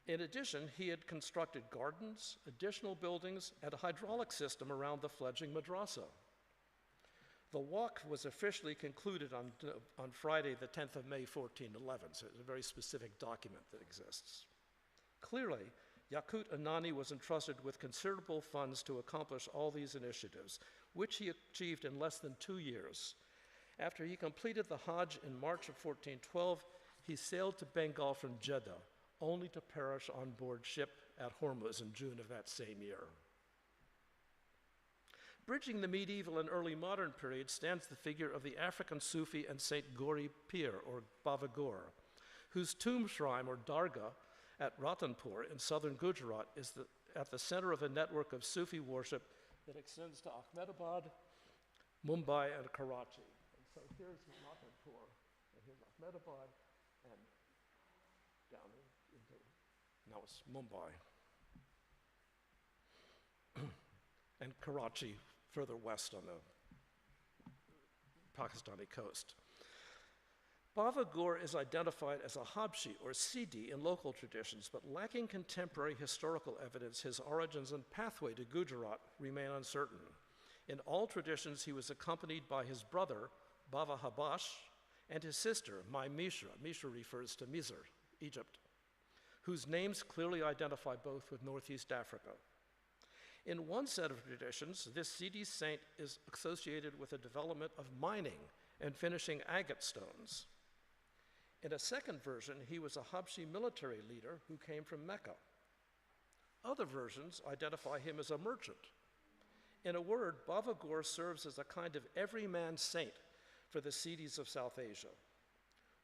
In addition, he had constructed gardens, additional buildings, and a hydraulic system around the fledgling madrasa. The Waqf was officially concluded on Friday, the 10th of May, 1411, so it's a very specific document that exists. Clearly, Yaqut Anani was entrusted with considerable funds to accomplish all these initiatives, which he achieved in less than 2 years. After he completed the Hajj in March of 1412, he sailed to Bengal from Jeddah, only to perish on board ship at Hormuz in June of that same year. Bridging the medieval and early modern period stands the figure of the African Sufi and Saint Gauri Pir, or Baba Gaur, whose tomb shrine, or dargah, at Ratanpur in southern Gujarat is at the center of a network of Sufi worship that extends to Ahmedabad, Mumbai, and Karachi. And so here's Ratanpur, and here's Ahmedabad, and down into, now it's Mumbai. And Karachi further west on the Pakistani coast. Baba Gaur is identified as a Habshi or Sidi in local traditions, but lacking contemporary historical evidence, his origins and pathway to Gujarat remain uncertain. In all traditions, he was accompanied by his brother, Baba Habash, and his sister, Mai Mishra. Mishra refers to Misr, Egypt, whose names clearly identify both with Northeast Africa. In one set of traditions, this Sidi saint is associated with the development of mining and finishing agate stones. In a second version, he was a Habshi military leader who came from Mecca. Other versions identify him as a merchant. In a word, Baba Gaur serves as a kind of everyman saint for the Sidis of South Asia.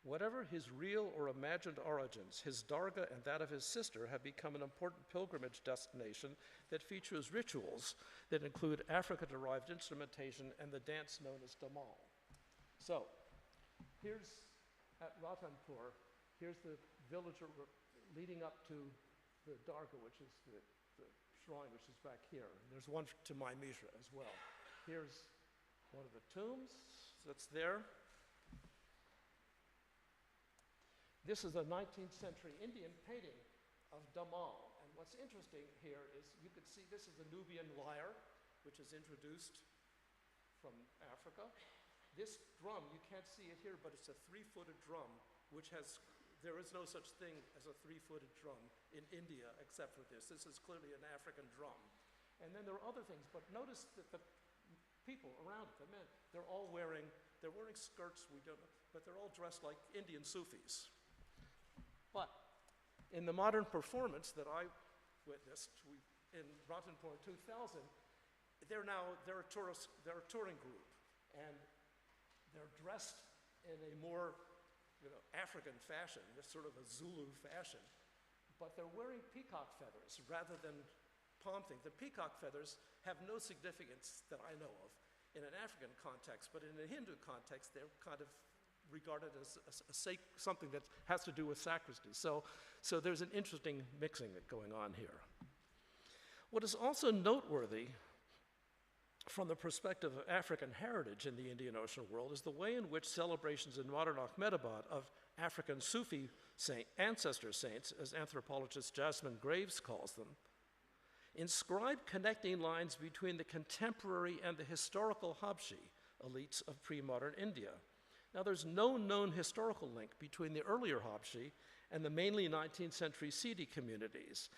Whatever his real or imagined origins, his dargah and that of his sister have become an important pilgrimage destination that features rituals that include Africa-derived instrumentation and the dance known as damal. So, here's at Ratanpur, here's the village leading up to the dargah, which is the shrine, which is back here. And there's one to Mai Mishra as well. Here's one of the tombs that's there. This is a 19th century Indian painting of damal. And what's interesting here is you can see this is a Nubian lyre, which is introduced from Africa. This drum, you can't see it here, but it's a 3-footed drum, which there is no such thing as a 3-footed drum in India except for this. This is clearly an African drum. And then there are other things, but notice that the people around it, the men, they're wearing skirts, but they're all dressed like Indian Sufis. But in the modern performance that I witnessed in Ratanpur 2000, they're a touring group, and they're dressed in a more African fashion, this sort of a Zulu fashion, but they're wearing peacock feathers rather than palm things. The peacock feathers have no significance that I know of in an African context, but in a Hindu context, they're kind of regarded as something that has to do with sacristy. So there's an interesting mixing going on here. What is also noteworthy from the perspective of African heritage in the Indian Ocean world is the way in which celebrations in modern Ahmedabad of African Sufi ancestor saints, as anthropologist Jasmine Graves calls them, inscribe connecting lines between the contemporary and the historical Habshi elites of pre-modern India. Now, there's no known historical link between the earlier Habshi and the mainly 19th century Sidi communities,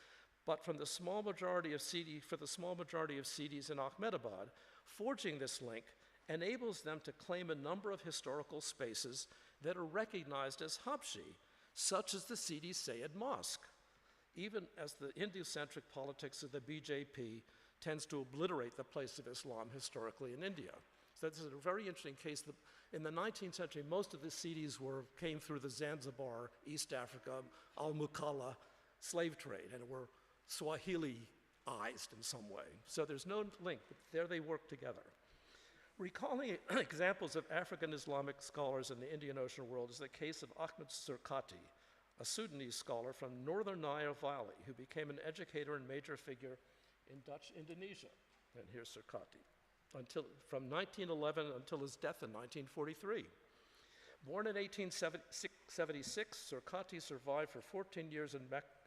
but for the small majority of Sidis in Ahmedabad, forging this link enables them to claim a number of historical spaces that are recognized as Habshi, such as the Sidi Sayed Mosque, even as the Hindu-centric politics of the BJP tends to obliterate the place of Islam historically in India. So this is a very interesting case. In the 19th century, most of the Sidis came through the Zanzibar, East Africa, Al-Mukalla slave trade, and were Swahili-ized in some way. So there's no link, but there they work together. Recalling examples of African Islamic scholars in the Indian Ocean world is the case of Ahmed Surkati, a Sudanese scholar from northern Nile Valley who became an educator and major figure in Dutch Indonesia. And here's Surkati, from 1911 until his death in 1943. Born in 1876, Surkati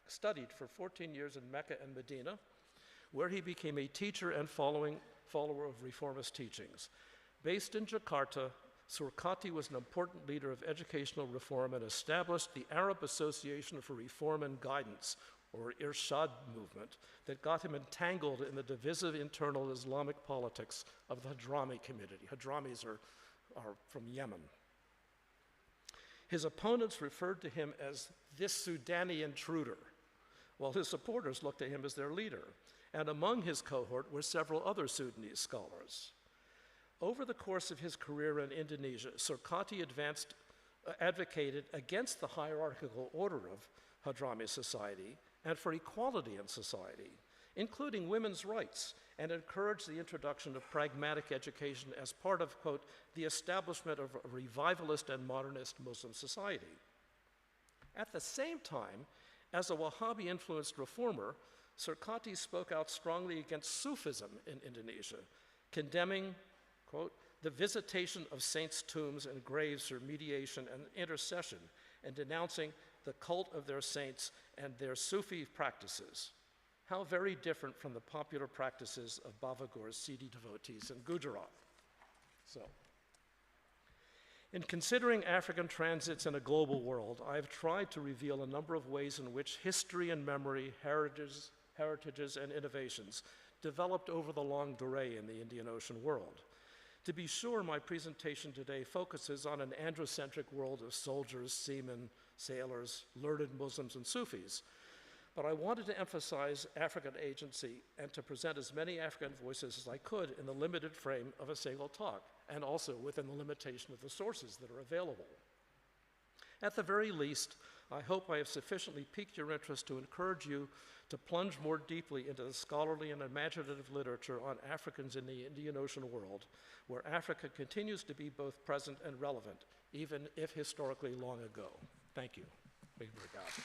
studied for 14 years in Mecca and Medina, where he became a teacher and follower of reformist teachings. Based in Jakarta, Surkati was an important leader of educational reform and established the Arab Association for Reform and Guidance, or Irshad movement, that got him entangled in the divisive internal Islamic politics of the Hadrami community. Hadramis are from Yemen. His opponents referred to him as this Sudani intruder, while his supporters looked at him as their leader. And among his cohort were several other Sudanese scholars. Over the course of his career in Indonesia, Surkati advocated against the hierarchical order of Hadrami society and for equality in society, including women's rights, and encouraged the introduction of pragmatic education as part of, quote, the establishment of a revivalist and modernist Muslim society. At the same time, as a Wahhabi-influenced reformer, Surkati spoke out strongly against Sufism in Indonesia, condemning, quote, the visitation of saints' tombs and graves for mediation and intercession, and denouncing the cult of their saints and their Sufi practices. How very different from the popular practices of Bavagur's Sidi devotees in Gujarat. So, in considering African transits in a global world, I have tried to reveal a number of ways in which history and memory, heritages and innovations developed over the longue durée in the Indian Ocean world. To be sure, my presentation today focuses on an androcentric world of soldiers, seamen, sailors, learned Muslims, and Sufis. But I wanted to emphasize African agency and to present as many African voices as I could in the limited frame of a single talk, and also within the limitation of the sources that are available. At the very least, I hope I have sufficiently piqued your interest to encourage you to plunge more deeply into the scholarly and imaginative literature on Africans in the Indian Ocean world, where Africa continues to be both present and relevant, even if historically long ago. Thank you. Obrigado.